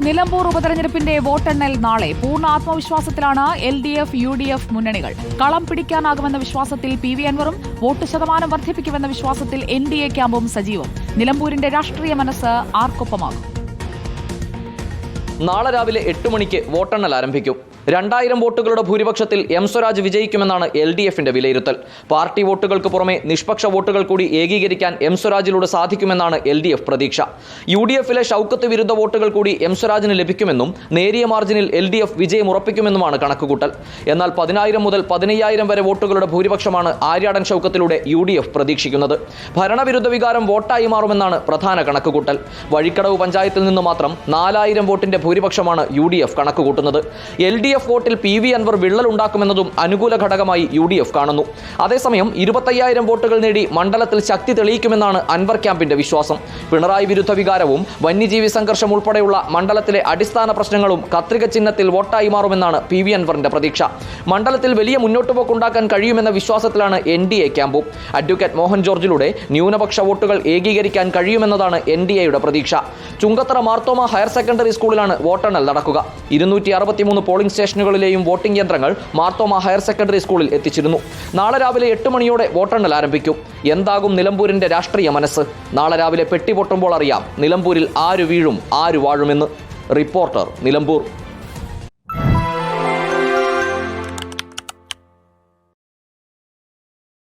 നിലമ്പൂർ ഉപതെരഞ്ഞെടുപ്പിന്റെ വോട്ടെണ്ണൽ നാളെ. പൂർണ്ണ ആത്മവിശ്വാസത്തിലാണ് LDF, UDF മുന്നണികൾ. കളം പിടിക്കാനാകുമെന്ന വിശ്വാസത്തിൽ PV അൻവറും വോട്ട് ശതമാനം വർദ്ധിപ്പിക്കുമെന്ന വിശ്വാസത്തിൽ NDA ക്യാമ്പും സജീവം. നിലമ്പൂരിന്റെ രാഷ്ട്രീയ മനസ്സ് ആർക്കൊപ്പമാകും? നാളെ രാവിലെ 8 മണിക്ക് വോട്ടെണ്ണൽ ആരംഭിക്കും. 2000 വോട്ടുകളുടെ ഭൂരിപക്ഷത്തിൽ M സ്വരാജ് വിജയിക്കുമെന്നാണ് LDFന്റെ വിലയിരുത്തൽ. പാർട്ടി വോട്ടുകൾക്ക് പുറമെ നിഷ്പക്ഷ വോട്ടുകൾ കൂടി ഏകീകരിക്കാൻ M സ്വരാജിലൂടെ സാധിക്കുമെന്നാണ് LDF പ്രതീക്ഷ. UDFിലെ ഷൗക്കത്ത് വിരുദ്ധ വോട്ടുകൾ കൂടി M സ്വരാജിന് ലഭിക്കുമെന്നും നേരിയ മാർജിനിൽ LDF വിജയം ഉറപ്പിക്കുമെന്നുമാണ് കണക്കുകൂട്ടൽ. എന്നാൽ 10,000 മുതൽ 15,000 വരെ വോട്ടുകളുടെ ഭൂരിപക്ഷമാണ് ആര്യാടൻ ഷൗക്കത്തിലൂടെ UDF പ്രതീക്ഷിക്കുന്നത്. ഭരണവിരുദ്ധ വികാരം വോട്ടായി മാറുമെന്നാണ് പ്രധാന കണക്കുകൂട്ടൽ. വഴിക്കടവ് പഞ്ചായത്തിൽ നിന്ന് മാത്രം 4,000 വോട്ടിന്റെ ഭൂരിപക്ഷമാണ് UDF കണക്കുകൂട്ടുന്നത്. LDF വോട്ടിൽ PV അൻവർ വിള്ളലുണ്ടാക്കുമെന്നതും അനുകൂല ഘടകമായി UDF കാണുന്നു. അതേസമയം 25,000 വോട്ടുകൾ നേടി മണ്ഡലത്തിൽ ശക്തി തെളിയിക്കുമെന്നാണ് അൻവർ ക്യാമ്പിന്റെ വിശ്വാസം. പിണറായി വിരുദ്ധ വികാരവും വന്യജീവി സംഘർഷം ഉൾപ്പെടെയുള്ള മണ്ഡലത്തിലെ അടിസ്ഥാന പ്രശ്നങ്ങളും കത്രിക ചിഹ്നത്തിൽ വോട്ടായി മാറുമെന്നാണ് PV അൻവറിന്റെ പ്രതീക്ഷ. മണ്ഡലത്തിൽ വലിയ മുന്നോട്ടുപോക്കുണ്ടാക്കാൻ കഴിയുമെന്ന വിശ്വാസത്തിലാണ് NDA ക്യാമ്പും. അഡ്വക്കേറ്റ് മോഹൻ ജോർജിലൂടെ ന്യൂനപക്ഷ വോട്ടുകൾ ഏകീകരിക്കാൻ കഴിയുമെന്നതാണ് NDAയുടെ പ്രതീക്ഷ. ചുങ്കത്തറ മാർത്തോമ ഹയർ സെക്കൻഡറി സ്കൂളിലാണ് വോട്ടെണ്ണൽ നടക്കുക. 263 പോളിംഗ് സ്റ്റേഷനുകളിലെയും വോട്ടിംഗ് യന്ത്രങ്ങൾ മാർത്തോമ ഹയർ സെക്കൻഡറി സ്കൂളിൽ എത്തിച്ചിരുന്നു. നാളെ രാവിലെ 8 മണിയോടെ വോട്ടെണ്ണൽ ആരംഭിക്കും. എന്താകും നിലമ്പൂരിന്റെ രാഷ്ട്രീയ മനസ്സ്? നാളെ രാവിലെ പെട്ടി പൊട്ടുമ്പോൾ അറിയാം നിലമ്പൂരിൽ ആര് വീഴും ആര് വാഴുമെന്ന്. റിപ്പോർട്ടർ, നിലമ്പൂർ.